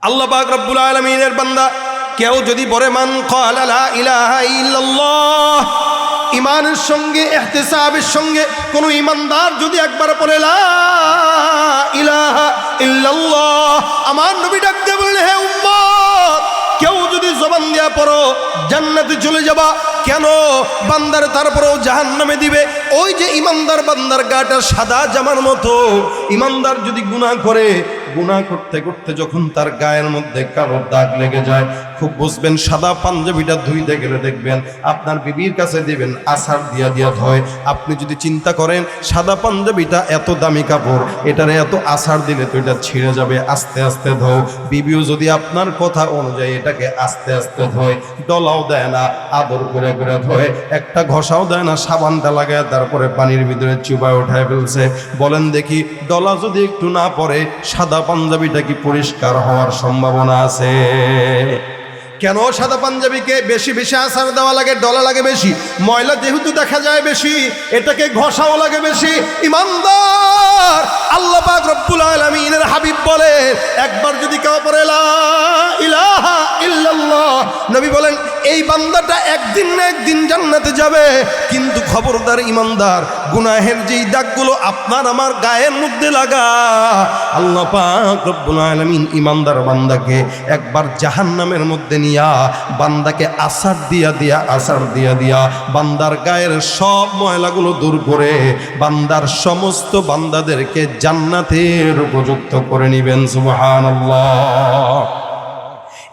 আল্লাহ পাক রব্বুল আলামিনের বান্দা কেউ যদি বলে মান ক্বালা লা ইলাহা ইল্লাল্লাহ, ঈমানের সঙ্গে ইহতিসাবের সঙ্গে কোন ঈমানদার যদি একবার বলে লা ইলাহা ইল্লাল্লাহ, আমার নবী ডাক দিয়ে বললেন হে উম্মত, কেউ যদি জবান দিয়া পড়ো জান্নাতে চলে যাবা। কেন বান্দার তারপরেও জাহান্নামে দিবে? ওই যে ঈমানদার বান্দার গাটা সাদা জামার মতো, ঈমানদার যদি গুনাহ করে, গুনাহ করতে করতে যখন তার গায়ের মধ্যে কালো দাগ লেগে যায়, খুব বুঝবেন সাদা পাঞ্জাবিটা ধুইতে গেলে দেখবেন আপনার বিবির কাছে দিবেন আছাড় দিয়া দিয়া ধয়। আপনি যদি চিন্তা করেন সাদা পাঞ্জাবিটা এত দামি কাপড়, এটারে এত আছাড় দিলে তো এটা ছিঁড়ে যাবে, আস্তে আস্তে ধো। বিবিও যদি আপনার কথা অনুযায়ী এটাকে আস্তে আস্তে ধয়, ডলাও দেয় না, আদর করে করে ধয়, একটা ঘষাও দেয় না, সাবানটা লাগায় তারপরে পানির ভিতরে চুবায় উঠায় ফেলছে। বলেন দেখি, ডলা যদি একটু না পড়ে সাদা পাঞ্জাবিটা কি পরিষ্কার হওয়ার সম্ভাবনা আছে? কেন সাদা পাঞ্জাবিকে বেশি বেশি আছাড় দেওয়া লাগে, ডলা লাগে বেশি? ময়লা যেহেতু দেখা যায় বেশি, এটাকে ঘষাও লাগে বেশি। ঈমানদার আল্লাহ পাক রব্বুল আলামিনের হাবিব বলে একবার যদি কেউ পড়ে লা ইলাহা ইল্লাল্লাহ, নবী বলেন এই বান্দাটা একদিন না একদিন জান্নাতে যাবে। কিন্তু খবরদার ঈমানদার, গুনাহের যেই দাগগুলো আপনার আমার গায়ের মধ্যে লাগা, আল্লাহ পাক রব্বুল আলামিন ঈমানদার বান্দাকে একবার জাহান্নামের মধ্যে নিয়া বান্দাকে আছাড় দিয়া দিয়া আছাড় দিয়া দিয়া বান্দার গায়ের সব ময়লাগুলো দূর করে বান্দার সমস্ত বান্দাদেরকে জান্নাতের উপযুক্ত করে নিবেন। সুবহানাল্লাহ।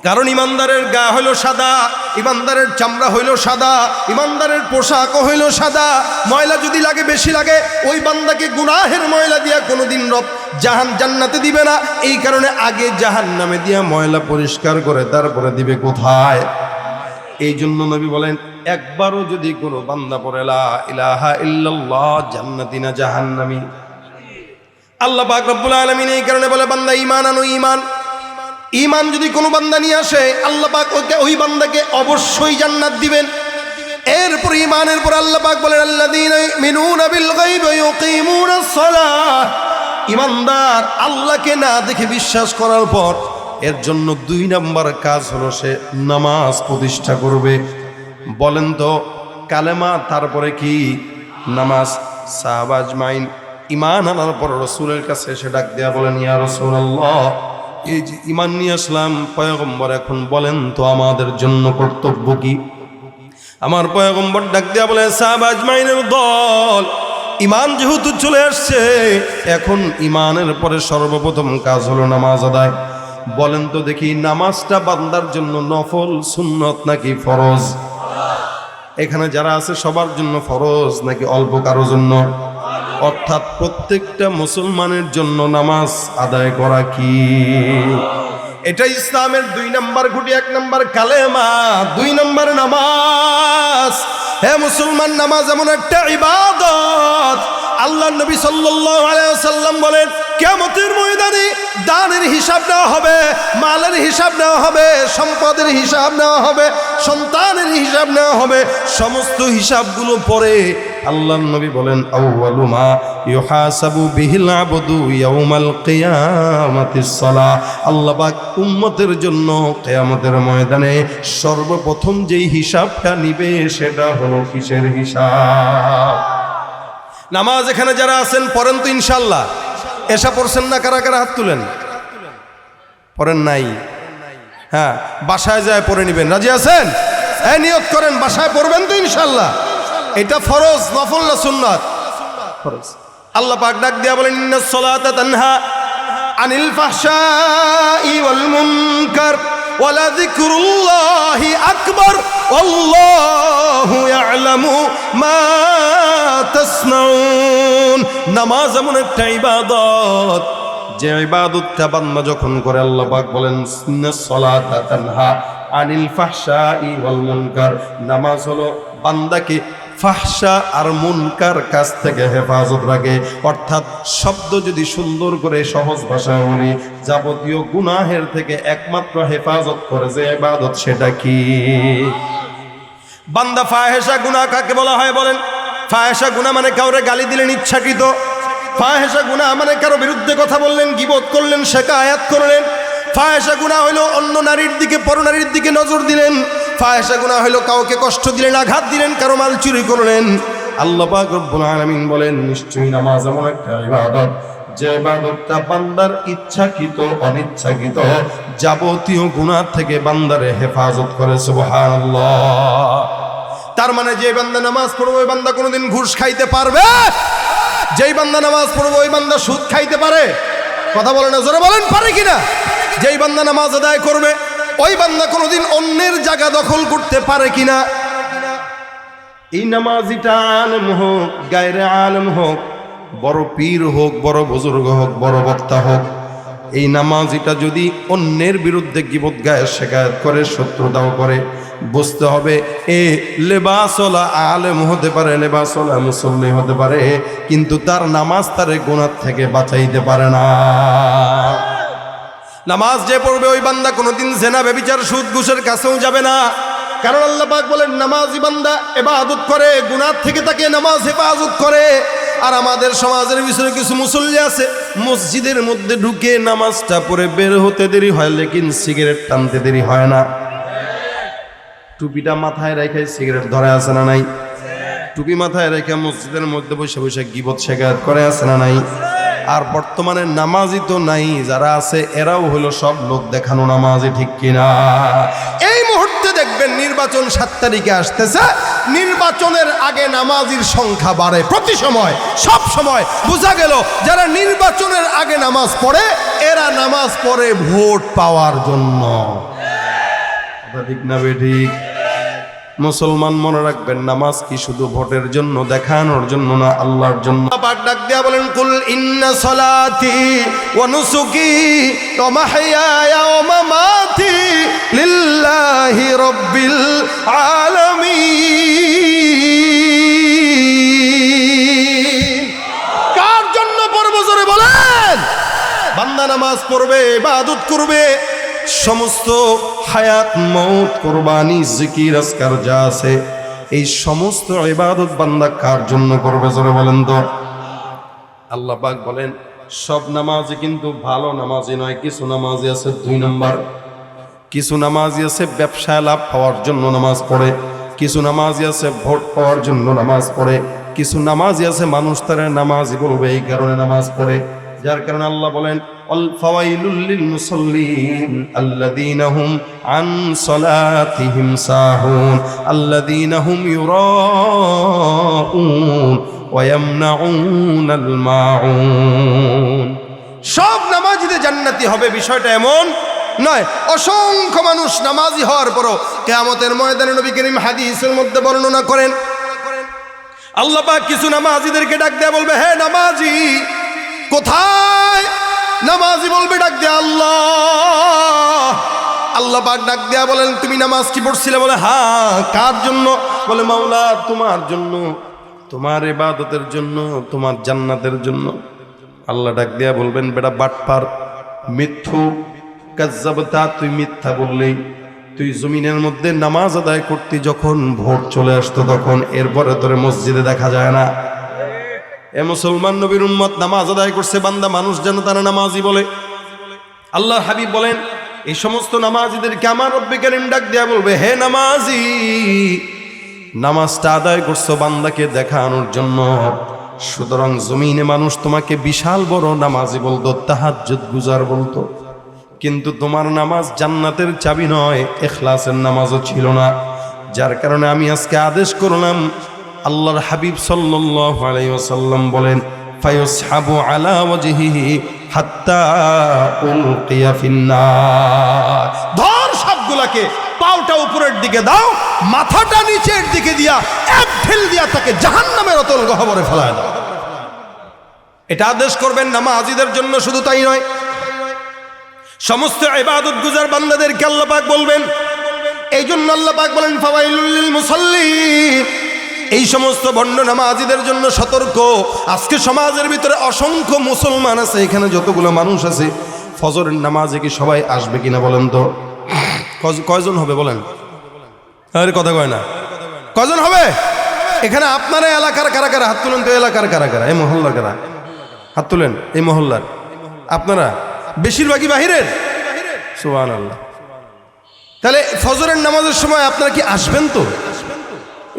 কারণ ইমানদারের গা হইল সাদা, ইমানদারের চামড়া হইল সাদা, ইমানদারের পোশাকও হইল সাদা। ময়লা যদি লাগে বেশি লাগে, ওই বান্দাকে গুনাহের ময়লা দিয়া কোনোদিন রব জান্নাতে দিবে না। এই কারণে আগে জাহান্নামে দিয়া ময়লা পরিষ্কার করে তারপরে দিবে কোথায়? এই জন্য নবী বলেন একবারও যদি কোনো বান্দা পড়ে লা ইলাহা ইল্লাল্লাহ, জান্নাতি না জাহান্নামী। আল্লাহ পাক রব্বুল আলামিন এই কারণে বলে বান্দা ঈমান আনো, ঈমান। ঈমান যদি কোনো বান্দা নিয়ে আসে, আল্লাহ পাক ওই বান্দাকে অবশ্যই জান্নাত দিবেন। এরপর ঈমানের পর আল্লাহ পাক বলেন আল্লাযীনা ইউমিনুনা বিল গায়বি ওয়া ইউকিমুনাস সালাহ। ঈমানদার আল্লাহকে না দেখে বিশ্বাস করার পর এর জন্য 2 নাম্বার কাজ হলো সে নামাজ প্রতিষ্ঠা করবে। বলেন তো কালেমা তারপরে কি? নামাজ। সাহাবা আজমাইন ঈমান আনার পর রাসূলের কাছে এসে ডাক দেয়া বলেন ইয়া রাসূলুল্লাহ, এই যে ঈমান নিয়ে আসলাম পয়গম্বর, এখন বলেন তো আমাদের জন্য কর্তব্য কি? আমার পয়গম্বর ডাক দেয়া বলে সাহাবা আজমাইনের দল, ঈমান যেহেতু চলে আসছে, এখন ঈমানের পরে সর্বপ্রথম কাজ হলো নামাজ আদায়। বলেন তো দেখি নামাজটা বান্দার জন্য নফল, সুন্নত নাকি ফরজ? এখানে যারা আছে সবার জন্য ফরজ নাকি অল্প কারোর জন্য? অর্থাৎ প্রত্যেকটা মুসলমানের জন্য নামাজ আদায় করা কি? এটা ইসলামের 2 নাম্বার খুঁটি। 1 নাম্বার কালেমা, 2 নাম্বার নামাজ। হে মুসলমান, নামাজ এমন একটা ইবাদত, আল্লাহ নবী সাল্লাল্লাহু আলাইহি ওয়াসাল্লাম বলেন কিয়ামতের ময়দানে দানের হিসাব নেওয়া হবে, মালের হিসাব নেওয়া হবে, সম্পদের হিসাব নেওয়া হবে, সন্তানের হিসাব নেওয়া হবে। সমস্ত হিসাবগুলো পরে আল্লাহ নবী বলেন আউয়ালু মা ইউহাসাবু বিহিল আবদু ইয়াউমাল কিয়ামাতিস সালাহ। আল্লাহ পাক উম্মতের জন্য কিয়ামতের ময়দানে সর্বপ্রথম যেই হিসাবটা নিবে সেটা হলো কিসের হিসাব? নামাজ। এখানে যারা আছেন পড়েন তো ইনশাআল্লাহ। এশা পড়ছেন না? কারা কারা হাত তুলেন? পড়েন নাই? হ্যাঁ, বাসায় যায় পড়ে নিবেন। রাজি আছেন? এই নিয়ত করেন বাসায় পড়বেন তো ইনশাআল্লাহ। এটা ফরজ, নফল না সুন্নাত? ফরজ। আল্লাহ পাক ডাক দিয়া বলেন ইন্নাস সালাতা তানহা আনিল ফাহশাই ওয়াল মুনকার ওয়ালা যিকরুল্লাহি আকবার আল্লাহু ইয়ালামু মা তাসনাউন। নামাজ এমন একটা ইবাদত, যে ইবাদতটা বান্দা যখন করে আল্লাহ পাক বলেন ইন্নাস সালাতা তানহা আনিল ফাহশাই ওয়াল মুনকার। নামাজ হলো বান্দাকে ফাহশা আর মুনকার কাজ থেকে হেফাজত রাখে। অর্থাৎ শব্দ যদি সুন্দর করে সহজ ভাষায় বলি, যাবতীয় গুনাহের থেকে একমাত্র হেফাজত করে যে ইবাদত, সেটা কি? বান্দা ফাহেশা গুনাহ কাকে বলা হয় বলেন? ফাহেশা গুনাহ মানে কাউরে গালি দিলেন ইচ্ছাকৃত। ফাহেশা গুনাহ মানে কারো বিরুদ্ধে কথা বললেন, গীবত করলেন, শিকায়াত করলেন। ফাহেশা গুনাহ হলো অন্য নারীর দিকে, পরনারীর দিকে নজর দিলেন। ফাহেশা গুনাহ হলো কাউকে কষ্ট দিলেন, আঘাত দিলেন, কারো মাল চুরি করলেন। আল্লাহ পাক রব্বুল আলামিন বলেন, নিশ্চয়ই নামাজ এমন একটা ইবাদত যে ইবাদতটা বান্দার ইচ্ছাকৃত অনিচ্ছাকৃত যাবতীয় গুনাহ থেকে বান্দারে হেফাজত করে। সুবহানাল্লাহ। তার মানে যে বান্দা নামাজ পড়বে ওই বান্দা কোনোদিন ঘুষ খাইতে পারবে? যেই বান্দা নামাজ পড়বে ওই বান্দা সুদ খাইতে পারে? কথা বলেন না, জোরে বলেন, পারে কিনা? যেই বান্দা নামাজ আদায় করবে ওই বান্দা কোনোদিন অন্যের জায়গা দখল করতে পারে কিনা? এই নামাজিটা আলেম হোক, গায়রে আলেম হোক, বড় পীর হোক, বড় বুজুর্গ হোক, বড় বক্তা হোক, এই নামাজিটা যদি অন্যের বিরুদ্ধে গীবত গায়ে শেখায়ত করে, শত্রুতাও করে, বুঝতে হবে এ লেবাসওয়ালা আলেম হতে পারে, লেবাসওয়ালা মুসল্লি হতে পারে, কিন্তু তার নামাজ তারে গুনাহ থেকে বাঁচাইতে পারে না। নামাজ যে পড়বে ওই বান্দা কোনোদিন জেনা, ব্যভিচার, সুদ, ঘুষের কাছেও যাবে না। কারণ আল্লাহ পাক বলেন, নামাজি বান্দা ইবাদত করে, গুনাহ থেকে তাকে নামাজ হেফাজত করে। আর আমাদের সমাজের ভিতরে কিছু মুসল্লি আছে, মসজিদের মধ্যে ঢুকে নামাজটা পড়ে বের হতে দেরি হয়, লেকিন সিগারেট টানতে দেরি হয় না। টুপিটা মাথায় রেখে সিগারেট ধরে আছে না নাই? টুপি মাথায় রেখে মসজিদের মধ্যে বসে বসে গীবত শেখায়ত করে আছে না নাই? আর বর্তমানে নামাজি তো নাই, যারা আছে এরাও হলো সব লোক দেখানো নামাজি, ঠিক কিনা? এই মুহূর্তে দেখবেন নির্বাচন 7 তারিখে আসতেছে, নির্বাচনের আগে নামাজির সংখ্যা বাড়ে প্রতি সময়, সব সময়। বোঝা গেল যারা নির্বাচনের আগে নামাজ পড়ে এরা নামাজ পড়ে ভোট পাওয়ার জন্য। ঠিক না বেঠিক? মুসলমান মনে রাখবেন, নামাজ কি শুধু ভোটের জন্য, দেখানোর জন্য না, আল্লাহর জন্য। পাক ডাক দিয়া বলেন, কুল ইন্না সলাতি ওয়া নুসুকি ওয়া মাহইয়ায়া ওয়া মামাতি লিল্লাহি রাব্বিল আলামিন। কার জন্য পড়ব জোরে বলেন? বান্দা নামাজ পড়বে, ইবাদত করবে, সমস্ত হায়াত, মৌত, কুরবানি, জিকির, আজকার যা আছে এই সমস্ত ইবাদত বান্দা কার জন্য করবে জোরে বলেন তো? আল্লাহ পাক বলেন, সব নামাজি কিন্তু ভালো নামাজি নয়। কিছু নামাজি আছে 2 নম্বর, কিছু নামাজি আছে ব্যবসায় লাভ পাওয়ার জন্য নামাজ পড়ে, কিছু নামাজি আছে ভোট পাওয়ার জন্য নামাজ পড়ে, কিছু নামাজি আছে মানুষ তারা নামাজি বলবে এই কারণে নামাজ পড়ে। যার কারণে আল্লাহ বলেন, ফাওয়াইলুল লিল মুসাল্লিন আল্লাযীনা হুম আন সালাতিহিম সাহুন আল্লাযীনা হুম ইউরাউন ওয়া ইয়ামনাউনাল মাউন। সব নামাজিদের জান্নাতি হবে বিষয়টা এমন নয়। অসংখ্য মানুষ নামাজি হওয়ার পরও কিয়ামতের ময়দানে নবী করিম হাদিসের মধ্যে বর্ণনা করেন, আল্লাহ পাক কিছু নামাজিদেরকে ডাক দেয়া বলবে, হে নামাজি কোথায়? নামাজি বলবে ডাক দেয়া আল্লাহ। আল্লাহ পাক ডাক দেয়া বলেন, তুমি নামাজ কি পড়ছিলে? বলে হ্যাঁ। কার জন্য? বলে মাওলা তোমার জন্য, তোমার ইবাদতের জন্য, তোমার জান্নাতের জন্য। আল্লাহ ডাক দেয়া বলবেন, বেটা বাটপার, মিথ্যু, কাজ্জাবতা, তুই মিথ্যা বললেই। তুই জমিনের মধ্যে নামাজ আদায় করতি যখন ভোট চলে আসতো তখন, এরপরে তোরে মসজিদে দেখা যায় না। এ মুসলমান নবীর উম্মত নামাজ আদায় করছে বান্দা, মানুষ যেন তারা নামাজি বলে। আল্লাহ হাবিব বলেন, এই সমস্ত নামাজিদেরকে আমার রব্বে কারীম ডাক দেয়া বলবে, হে নামাজি, নামাজটা আদায় করছো বান্দাকে দেখানোর জন্য, সুতরাং জমিনে মানুষ তোমাকে বিশাল বড় নামাজি বলতো, তাহাজ্জুদ গুজার বলতো, কিন্তু তোমার নামাজ জান্নাতের চাবি নয়, ইখলাসের নামাজও ছিল না। যার কারণে আমি আজকে আদেশ করলাম, আল্লাহর হাবিব সাল্লাল্লাহু আলাইহি ওয়াসাল্লাম বলেন, ফায়ুসহাবু আলা ওয়াজহিহি হাত্তা উলকিয়া ফিন্নার। ধর সবগুলাকে, পাওটা উপরের দিকে দাও, মাথাটা নিচের দিকে দিয়া এক ঢিল দিয়া তাকে জাহান্নামের অতল গহ্বরে ফেলায় দাও। এটা আদেশ করবেন নামাজিদের জন্য, শুধু তাই নয়, সমস্ত ইবাদত গুজার বান্দাদেরকে আল্লাহ পাক বলবেন। এই জন্য আল্লাহ পাক বলেন, ফাওয়াইলুল লিল মুসাল্লিন। এই সমস্ত ভণ্ড নামাজিদের জন্য সতর্ক। আজকে সমাজের ভিতরে অসংখ্য মুসলমান আছে, এখানে যতগুলো মানুষ আছে, ফজরের নামাজে কি সবাই আসবে কিনা বলেন তো? কয়জন হবে বলেন? আরে কথা কয় না, কয়জন হবে? এখানে আপনারা এলাকার কারা কারা হাত তুলেন তো? এলাকার কারা কারা? এই মহল্লার কারা হাত তুলেন? এই মহল্লার আপনারা বেশিরভাগই বাহিরের, সুবহানাল্লাহ। তাহলে ফজরের নামাজের সময় আপনারা কি আসবেন তো?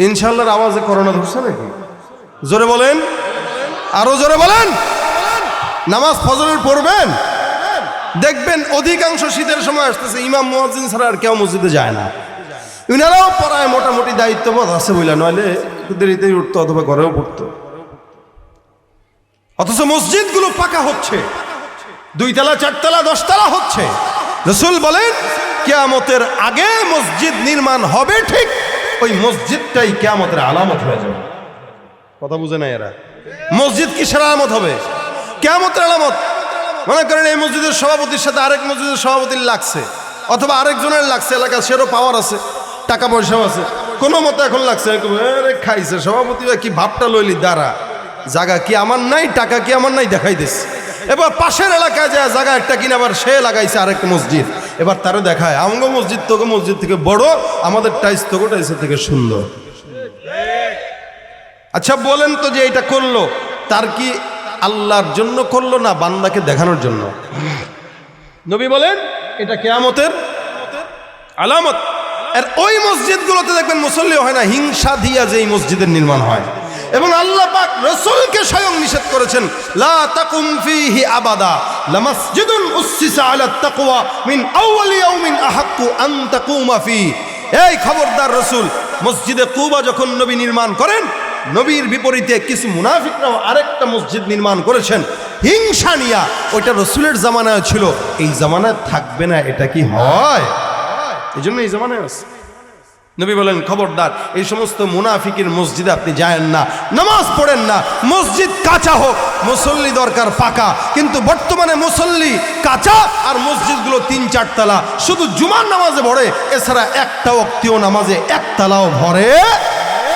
ইনশাআল্লাহর আওয়াজে করোনা ধরছে নাকি? জোরে বলেন, আরো জোরে বলেন। নামাজ ফজরের পড়বেন, দেখবেন অধিকাংশ শীতের সময় আসতেছে, ইমাম মুয়াজ্জিন ছাড়া আর কেউ মসজিদে যায় না। ইনারাও পড়ায় মোটামুটি দায়িত্ববোধ আছে বলে, নইলে একটু দেরিতেই উঠতো অথবা ঘরেও পড়তো। অথচ মসজিদগুলো পাকা হচ্ছে, 2 তলা 4 তলা 10 তলা হচ্ছে। রাসূল বলেন কিয়ামতের আগে মসজিদ নির্মাণ হবে, ঠিক ওই মসজিদটাই কিয়ামতের আলামত হয়ে যাবে। কথা বুঝে না এরা? মসজিদ কিসের আলামত হবে? কিয়ামতের আলামত। মনে করেন এই মসজিদের সভাপতির সাথে আরেক মসজিদের সভাপতির লাগছে, অথবা আরেকজনের লাগছে, এলাকা সেরও পাওয়ার আছে, টাকা পয়সাও আছে, কোনো মতো এখন লাগছে, খাইছে সভাপতি কি ভাবটা লইলি দাঁড়া, জায়গা কি আমার নাই, টাকা কি আমার নাই, দেখাই দিস। এবার পাশের এলাকায় যায় জায়গা একটা কিনা আবার সে লাগাইছে আরেক মসজিদ, এবার তারও দেখায় আমগো মসজিদ তোকে মসজিদ থেকে বড়, আমাদের টাইস তোকে টাইসের থেকে সুন্দর। আচ্ছা বলেন তো, যে এটা করলো তার কি আল্লাহর জন্য করলো না বান্দাকে দেখানোর জন্য? নবী বলেন এটা কিয়ামতের আলামত। আর ওই মসজিদগুলোতে দেখবেন মুসল্লি হয় না, হিংসা দিয়া যে এই মসজিদের নির্মাণ হয়। এবং আল্লাহ পাক রাসূলকে স্বয়ং নিষেধ করেছেন, লা তাকুম ফীহি আবাদা লামাসজিদুন উসসিসা আলাত তাকওয়া মিন আউয়ালি ইয়াউমিন আহাক্কু আন তাকুমা ফী। এই খবরদার, রাসূল মসজিদে কুবা যখন নবী নির্মাণ করেন, নবীর বিপরীতে কিছু মুনাফিকরাও আরেকটা মসজিদ নির্মাণ করেছেন হিংসা নিয়া। ওইটা রাসূলের জামানায় ছিল, এই জামানায় থাকবে না, এটা কি হয়? এই জন্য এই জামানায় আছে। নবী বলেন খবরদার, এই সমস্ত মুনাফিকের মসজিদে আপনি যায়েন না, নামাজ পড়েন না। মসজিদ কাঁচা হোক, মুসল্লি দরকার পাকা। কিন্তু বর্তমানে মুসল্লি কাঁচা আর মসজিদগুলো 3-4 তলা, শুধু জুমার নামাজে ভরে, এছাড়া একটা ওয়াক্তীয় নামাজে 1 তলাও ভরে।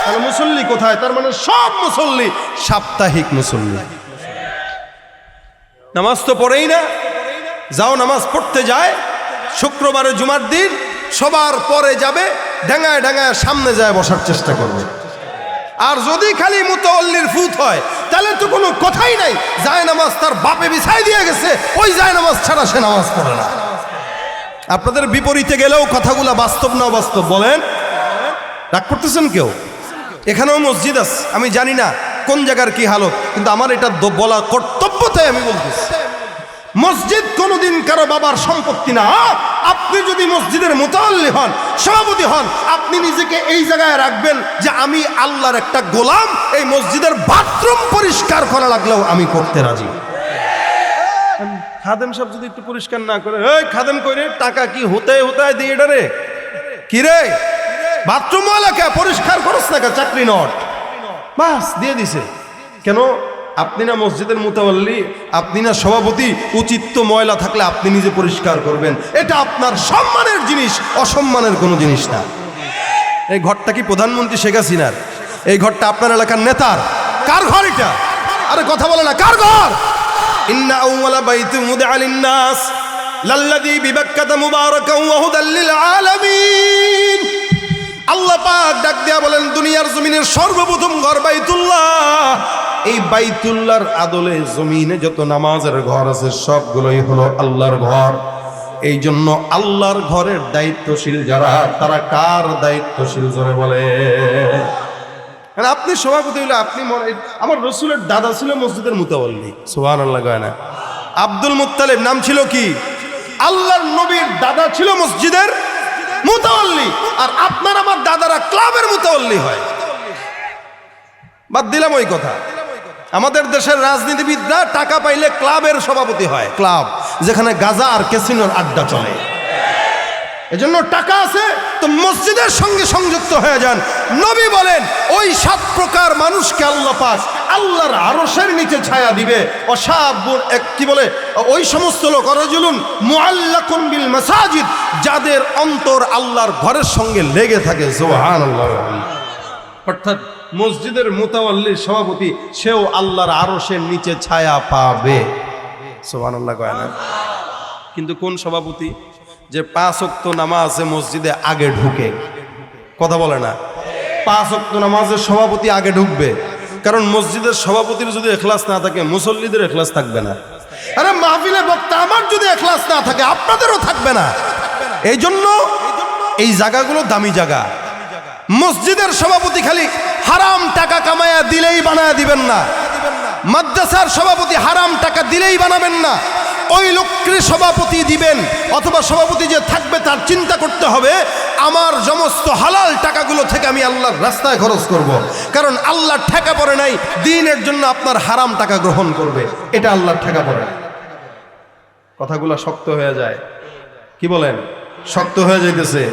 আর মুসল্লি কোথায়? তার মানে সব মুসল্লি সাপ্তাহিক মুসল্লি, নামাজ তো পড়েই না। যাও নামাজ পড়তে যায়, শুক্রবারে জুমার দিন সবার পরে যাবে, ডাঙায় ডাঙায় সামনে যায় বসার চেষ্টা করবে। আর যদি খালি মুতাওয়াল্লির ফুত হয়, তাহলে তো কোনো কথাই নাই। যায় নামাজ তার বাপে বিছাই দিয়ে গেছে, ওই যায় নামাজ ছাড়া সে নামাজ পড়ে না। আপনাদের বিপরীতে গেলেও কথাগুলো বাস্তব না বাস্তব বলেন? রাগ করতেছেন কেউ? এখানেও মসজিদ আছে, আমি জানি না কোন জায়গার কি হালত, কিন্তু আমার এটা বলা কর্তব্যতাই আমি বলতেছি। মসজিদ কোনোদিন কারো বাবার সম্পত্তি না। আপনি যদি মসজিদের মুতাওয়াল্লি হন, সভাপতি হন, আপনি নিজেকে এই জায়গায় রাখবেন যে আমি আল্লাহর একটা গোলাম, এই মসজিদের বাথরুম পরিষ্কার করা লাগলেও আমি করতে রাজি। খাদেম সাহেব যদি একটু পরিষ্কার না করে, এই খাদেম কইরে টাকা কি হতে দিয়ে এটা রে কি রে, বাথরুম ওয়ালাকে পরিষ্কার করছ না, চাকরি নট, বাস দিয়ে দিছে। কেন? আপনি না মসজিদের মুতাওয়াল্লি, আপনি না সভাপতি, উচিত তো ময়লা থাকলে আপনি নিজে পরিষ্কার করবেন। এটা আপনার সম্মানের জিনিস, অসম্মানের কোনো জিনিস না। এই ঘরটা কি প্রধানমন্ত্রী শেখ হাসিনার? এই ঘরটা আপনার এলাকার নেতার? কার ঘর এটা? আরে কথা বলে না, কার ঘর? ইন্না আউওয়ালা বাইতুন মুদিআ লিন-নাস লাল্লাযী বিবাক্কাতা মুবারাকান ওয়া হুদাল লিল আলামিন। আল্লাহ পাক ডাক দিয়া বলেন, দুনিয়ার জমিনের সর্বপ্রথম ঘর বাইতুল্লাহ। এই বাইতুল্লাহর আদলে জমিনে যত নামাজের ঘর আছে সবগুলোই হলো আল্লাহর ঘর। এই জন্য আল্লাহর ঘরের দায়িত্বশীল যারা, তারা কার দায়িত্বশীল জোরে বলে? আপনি সভাপতি হইলে আপনি আমার রাসূলের দাদা ছিল মসজিদের মুতাওয়াল্লি, সুবহানাল্লাহ কয় না? আব্দুল মুত্তালিব নাম ছিল কি? আল্লাহর নবীর দাদা ছিল মসজিদের মুতাওয়াল্লি। আর আপনার আমার দাদারা ক্লাবের মুতাওয়াল্লি হয়। বাদ দিলাম ওই কথা। আমাদের দেশের রাজনীতিবিদরা টাকা পাইলে ক্লাবের সভাপতি হয়, ক্লাব যেখানে গাজা আর ক্যাসিনোর আড্ডা চলে। এজন্য টাকা আছে তো মসজিদের সঙ্গে সংযুক্ত হয়ে যান। নবী বলেন ওই 7 প্রকার মানুষকে আল্লাহ পাক আল্লাহর আরশের নিচে ছায়া দিবে। অসাবুন কি বলে, ওই সমস্ত লোক রাজুলুন মুআল্লাকুন বিল মাসাজিদ, যাদের অন্তর আল্লাহর ঘরের সঙ্গে লেগে থাকে। সুবহানাল্লাহ। অর্থাৎ মসজিদের মুতাওয়াল্লি সভাপতি, সেও আল্লাহর আরশের নিচে ছায়া পাবে। সুবহানাল্লাহ কয় না? কিন্তু কোন সভাপতি? যে 5 ওয়াক্ত নামাজে মসজিদে আগে ঢুকে, কথা বলে না? 5 ওয়াক্ত নামাজের সভাপতি আগে ঢুকবে, কারণ মসজিদের সভাপতির যদি ইখলাস না থাকে মুসল্লিদের ইখলাস থাকবে না। আরে মাহফিলে বক্তা আমার যদি ইখলাস না থাকে আপনাদেরও থাকবে না। এই জন্য এই জায়গাগুলো দামি জায়গা। মসজিদের সভাপতি খালি হারাম টাকা কামায়া দিলেই বানায়া দিবেন না, মাদ্রাসার সভাপতি হারাম টাকা দিলেই বানাবেন না। ওই লোককে সভাপতি দিবেন অথবা সভাপতি যে থাকবে তার চিন্তা করতে হবে আমার সমস্ত হালাল টাকাগুলো থেকে আমি আল্লাহর রাস্তায় খরচ করব। কারণ আল্লাহর ঠেকা পড়ে নাই দ্বীনের জন্য আপনার হারাম টাকা গ্রহণ করবে, এটা আল্লাহর ঠেকা পড়ে না। কথাগুলো শক্ত হয়ে যায়, কি বলেন? শক্ত হয়ে যাইতেছে।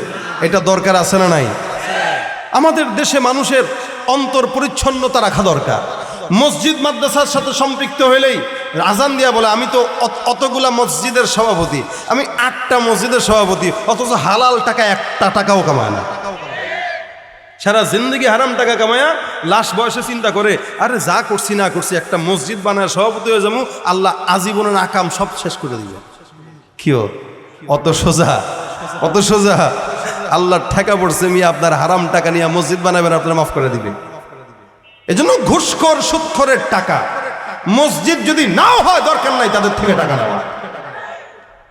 এটা দরকার আছে না নাই? আমাদের দেশে মানুষের অন্তর পরিচ্ছন্নতা রাখা দরকার। মসজিদ মাদ্রাসার সাথে সম্পৃক্ত হইলেই আজান দিয়া বলে আমি তো অতগুলা মসজিদের সভাপতি, আমি 8টা মসজিদের সভাপতি, অথচ হালাল টাকা একটা টাকাও কামায় না। সারা জিন্দগি হারাম টাকা কামায়া লাশ বয়সে চিন্তা করে আরে যা করছি না করছি একটা মসজিদ বানায় সভাপতি হয়ে যাবো, আল্লাহ আজীবনের আকাম সব শেষ করে দিবে। কিও অত সোজা? অত সোজা? আল্লাহর ঠেকা পড়ছে মিয়া, আপনার হারাম টাকা নিয়ে মসজিদ বানাবেন, আপনার মাফ করে দিবে। এজন্য ঘুষখোর সুদখোরের টাকা মসজিদ যদি নাও হয় দরকার নাই তাদের থেকে টাকা নেওয়া।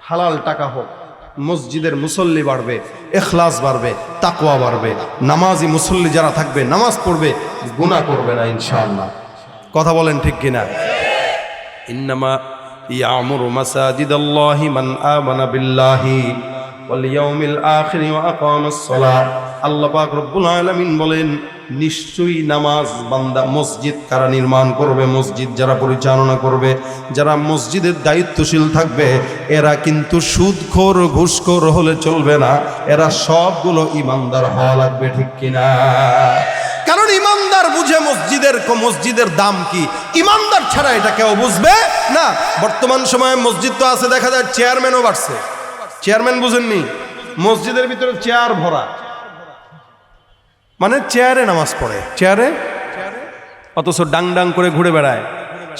হালাল টাকা হোক, মসজিদের মুসল্লি বাড়বে, ইখলাস বাড়বে, তাকওয়া বাড়বে, নামাজি মুসল্লি যারা থাকবে নামাজ পড়বে, গুনাহ করবে না ইনশাআল্লাহ। কথা বলেন ঠিক কিনা? ইন্নামা ইয়ামুরু মাসাজিদাল্লাহি মান আমানা বিল্লাহি ওয়াল ইয়াউমিল আখির ওয়া আকামাস সালাহ। আল্লাহ পাক রব্বুল আলামিন বলেন নিশ্চয়ই নামাজ বান্দা, মসজিদ কারা নির্মাণ করবে, মসজিদ যারা পরিচালনা করবে, যারা মসজিদের দায়িত্বশীল থাকবে, এরা কিন্তু সুদখোর ঘুষখোর হলে চলবে না, এরা সবগুলো ইমানদার হওয়া লাগবে, ঠিক কিনা? কারণ ইমানদার বুঝে মসজিদের দাম কি, ইমানদার ছাড়া এটা কেউ বুঝবে না। বর্তমান সময়ে মসজিদ তো আছে, দেখা যায় চেয়ারম্যানও বাড়ছে। চেয়ারম্যান বুঝেননি? মসজিদের ভিতরে চেয়ার ভরা, মানে চেয়ারে নামাজ পড়ে, চেয়ারে, অথচ ডাং ডাং করে ঘুরে বেড়ায়,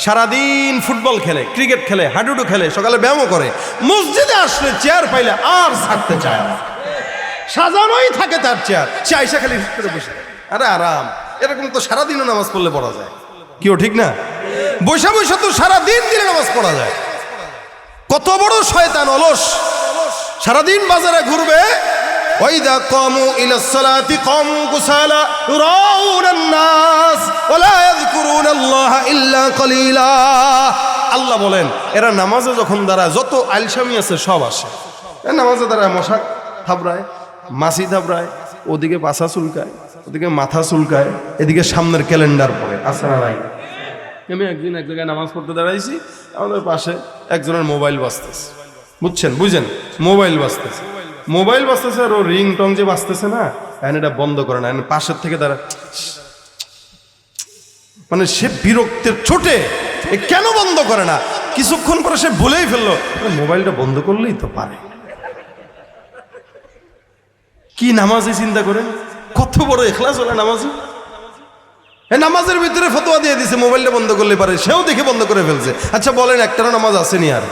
সারাদিন ফুটবল খেলে, ক্রিকেট খেলে, হাডুডু খেলে, সকালে ব্যায়ামও করে। মসজিদে আসলে চেয়ার পাইলে আর ছাড়তে চায় না, সাজানোই থাকে তার চেয়ার, সে আইসা খালি করে বসে, আরে আরাম। এরকম তো সারাদিনও নামাজ পড়লে পড়া যায়, কেউ ঠিক না? বৈশা বৈশা তো সারাদিন দিনে নামাজ পড়া যায়। কত বড় শয়তান অলস, সারাদিন বাজারে ঘুরবে। وَإِذَا قَامُوا إِلَى الصَّلَاةِ قَامُوا كُسَالَى يُرَاءُونَ النَّاسَ وَلَا يَذْكُرُونَ اللَّهَ إِلَّا قَلِيلًا। আল্লাহ বলেন এরা নামাজে যখন দাঁড়ায় যত আলসামি আছে সব আসে। নামাজে দাঁড়ায় মশা থাবড়ায়, মাছি থাবড়ায়, ওদিকে পাছা চুলকায়, ওদিকে মাথা চুলকায়, এদিকে সামনের ক্যালেন্ডার পড়ে, আছে না নাই? আমি একদিন এক জায়গায় নামাজ পড়তে দাঁড়াইছি, আমাদের পাশে একজনের মোবাইল বাজতেছে, বুঝছেন মোবাইল বাজতেছে, মোবাইল বাজতেছে আর ও রিং টং যে বাজতেছে না, এটা বন্ধ করে না, পাশের থেকে তারা মানে সে বিরক্তের ছোটে কেন বন্ধ করে না। কিছুক্ষণ পরে সে ভুলেই ফেললো মোবাইলটা বন্ধ করলেই তো পারে। কি নামাজি চিন্তা করেন, কত বড় ইখলাস হলো নামাজি। নামাজের ভিতরে ফতোয়া দিয়ে দিছে মোবাইলটা বন্ধ করলে পারে, সেও দেখে বন্ধ করে ফেলছে। আচ্ছা বলেন একটা নামাজ আসেনি, আর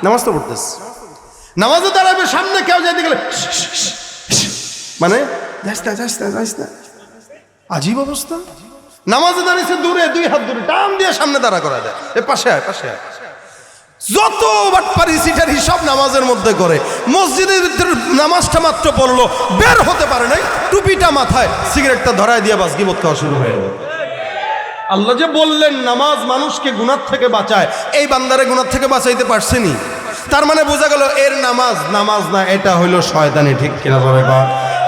নামাজ তো পড়তেছে, নামাজে দাঁড়াবে, সামনে কেউ যাইতে গেলে মানে আজীব অবস্থা। নামাজে দাঁড়িয়েছে দূরে, 2 হাত দূরে টান দিয়ে সামনে দাঁড়া করা যায়, এ পাশে আয় পাশে আয়। যত বাটপারি সিটারি সব নামাজের মধ্যে করে। মসজিদের ভিতরে নামাজটা মাত্র পড়লো, বের হতে পারে নাই, টুপিটা মাথায়, সিগারেটটা ধরায় দিয়ে বাস গিবত খাওয়া শুরু হয়ে গেল। আল্লাহ যে বললেন নামাজ মানুষকে গুনাহ থেকে বাঁচায়, এই বান্দারে গুনাহ থেকে বাঁচাইতে পারছেনি, তার মানে বোঝা গেল এর নামাজ না, এটা হইলো শয়তানি, ঠিক কিনা বলে?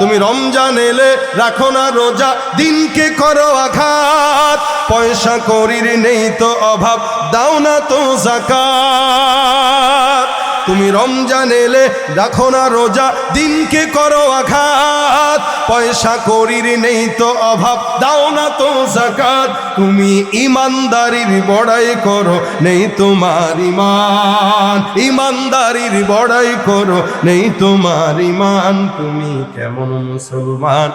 তুমি রমজান এলে রাখো না রোজা, দিনকে করো আঘাত, পয়সা করির নেই তো অভাব, দাও না তো যাকাত। তুমি রমজান এলে রাখো না রোজা, দিনকে করো আঘাত, পয়সা করির নেই তো অভাব, দাও না তো যাকাত। তুমি ইমানদারির বড়াই করো, নেই তোমার ইমান, ইমানদারির বড়াই করো, নেই তোমার ইমান। তুমি কেমন মুসলমান,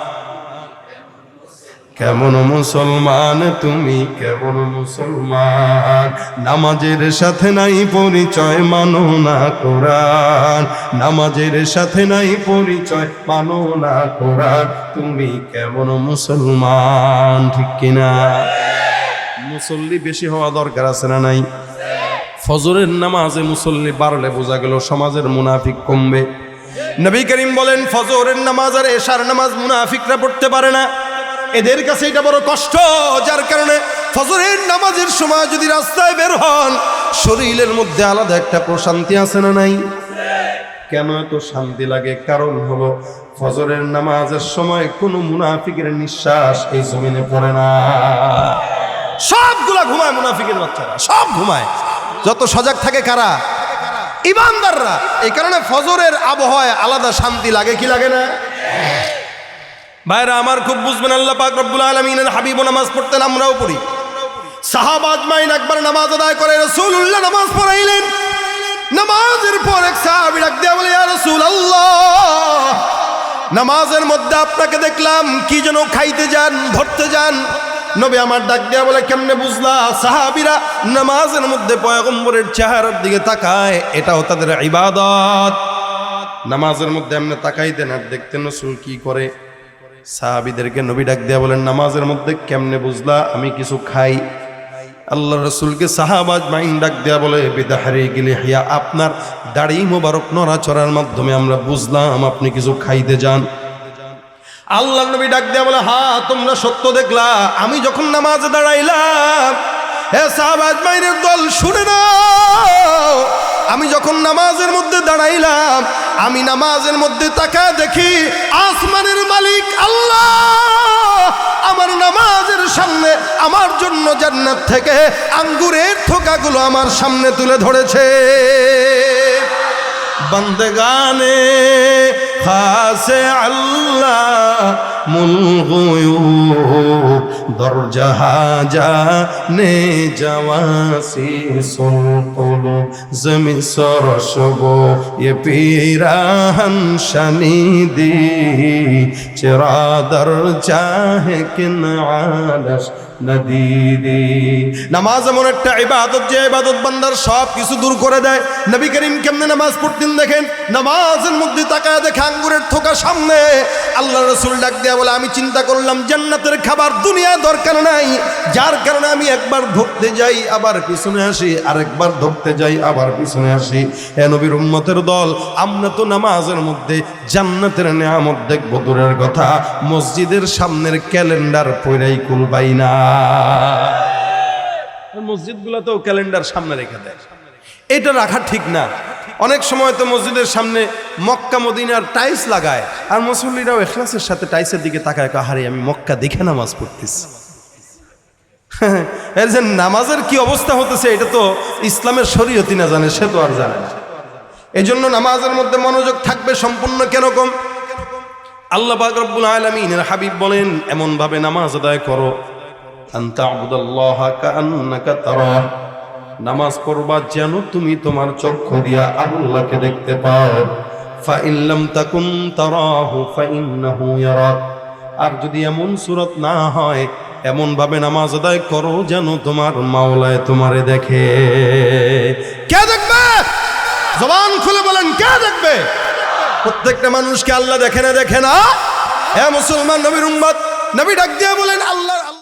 কেমন মুসলমান, তুমি কেমন মুসলমান। নামাজের সাথে নাই পরিচয়, মানো না কোরআন, নামাজের সাথে নাই পরিচয়, মানো না কোরআন। তুমি কেমন মুসলমান, ঠিক কিনা? মুসল্লি বেশি হওয়া দরকার আছে না নাই? ফজরের নামাজে মুসল্লি বাড়লে বোঝা গেল সমাজের মুনাফিক কমবে। নবী করিম বলেন ফজরের নামাজ আর এশার নামাজ মুনাফিকরা পড়তে পারে না, এদের কাছে এটা বড় কষ্ট। যার কারণে ফজরের নামাজের সময় যদি রাস্তায় বের হন, শরীরের মধ্যে আলাদা একটা প্রশান্তি আছে না নাই? কেন এত শান্তি লাগে? কারণ হলো ফজরের নামাজের সময় কোনো মুনাফিকের নিঃশ্বাস এই জমিনে পড়ে না। সবগুলা ঘুমায়, মুনাফিকের বাচ্চারা সব ঘুমায়। যত সজাগ থাকে কারা? ইমানদাররা। এই কারণে ফজরের আবহাওয়ায় আলাদা শান্তি লাগে, কি লাগে না? ভাইরা আমার খুব বুঝবেন, আল্লাহ পাক রব্বুল আলামিনের হাবিব নামাজ পড়তেন, আমরাও পড়ি। সাহাবা আজমাইন একবার নামাজ আদায় করে রাসূলুল্লাহ নামাজ পড়াইলেন। নামাজের পর এক সাহাবী ডাক দিয়ে বলে, ইয়া রাসূলুল্লাহ, নামাজের মধ্যে আপনাকে দেখলাম কি যেন খাইতে যান, ধরতে যান। নবী আমার ডাক দিয়া বলে, কেমনে বুঝলা? সাহাবীরা নামাজের মধ্যে পয়গম্বরের চেহারার দিকে তাকায়, এটাও তাদের ইবাদত। নামাজের মধ্যে এমনি তাকাইতেন আর দেখতেন রাসূল কি করে। সাহাবীদেরকে নবী ডাক দিয়া বলেন, নামাজের মধ্যে কেমনে বুঝলা আমি কিছু খাই? আল্লাহ রাসূলকে সাহাবা আজমাইন ডাক দিয়া বলে, বিদাহরিকি লিহিয়া, আপনার দাড়ি মোবারক নড়াচড়ার মাধ্যমে আমরা বুঝলাম আপনি কিছু খাইতে যান। আল্লাহ নবী ডাক দিয়া বলে, হ্যাঁ তোমরা সত্য দেখলা, আমি যখন নামাজে দাঁড়াইলাম, হে সাহাবা আজমাইনের দল শুনে নাও, আমি যখন নামাজের মধ্যে দাঁড়াইলাম, আমি নামাজের মধ্যে তাকায় দেখি আসমানের মালিক আল্লাহ আমার নামাজের সামনে আমার জন্য জান্নাত থেকে আঙ্গুরের থোকাগুলো আমার সামনে তুলে ধরেছে। বন্দেগানে খাসে আল্লাহ মুলগুয়ুব দরজাহা জানে জাওয়াসি সুলকুলু জমি সরসবো ये पीराहन शनीदी चिरादर चाहे किन आलस নদীদি। নামাজ এমন একটা ইবাদত যে ইবাদত বান্দার সব কিছু দূর করে দেয়। নবী করিম কেমনে নামাজ পড়তেন দেখেন, নামাজের মধ্যে তাকায় দেখে আঙ্গুরের থোকা সামনে। আল্লাহ রাসূল ডাক দেয়া বলে, আমি চিন্তা করলাম জান্নাতের খাবার দুনিয়ায় দরকার নাই, যার কারণে আমি একবার ধরতে যাই আবার পিছনে আসি, আরেকবার ধরতে যাই আবার পিছনে আসি। হে নবীর উম্মতের দল, আমরা তো নামাজের মধ্যে জান্নাতের নেয়ামত দেখবো দূরের কথা, মসজিদের সামনের ক্যালেন্ডার পড়াই কুলবাই না। মসজিদ গুলাতেও ক্যালেন্ডার সামনে রেখে দেয়, এটা রাখা ঠিক না। অনেক সময় তো মসজিদের সামনে মক্কা মদিনার টাইলস লাগায়, আর মুসল্লিরাও ইখলাসের সাথে টাইলসের দিকে তাকায়, হারে আমি মক্কা দেখে নামাজ পড়তেছি। এর যে নামাজের কি অবস্থা হতেছে এটা তো ইসলামের শরীয়তি না জানে, সে তো আর জানে না। এই জন্য নামাজের মধ্যে মনোযোগ থাকবে সম্পূর্ণ কেরকম? আল্লাহ পাক রব্বুল আলামিনের হাবিব বলেন, এমন ভাবে নামাজ আদায় করো, আনতা আবুদাল্লাহা কাআন্নাকা তারা, নামাজ পড়বা যেন তুমি তোমার চক্ষু দিয়া আল্লাহকে দেখতে পাও। ফা ইন লাম তাকুন তারাহু ফা ইন্নাহু ইয়ারাক, আর যদি এমন সূরত না হয়, এমন ভাবে নামাজ আদায় করো যেন তোমার মাওলায় তোমারে দেখে। কে দেখবে? জবান খুলে বলেন, কে দেখবে? প্রত্যেকটা মানুষকে আল্লাহ দেখে না, দেখে না? হে মুসলমান নবীর উম্মত, নবী ডাক দিয়ে বলেন, আল্লাহ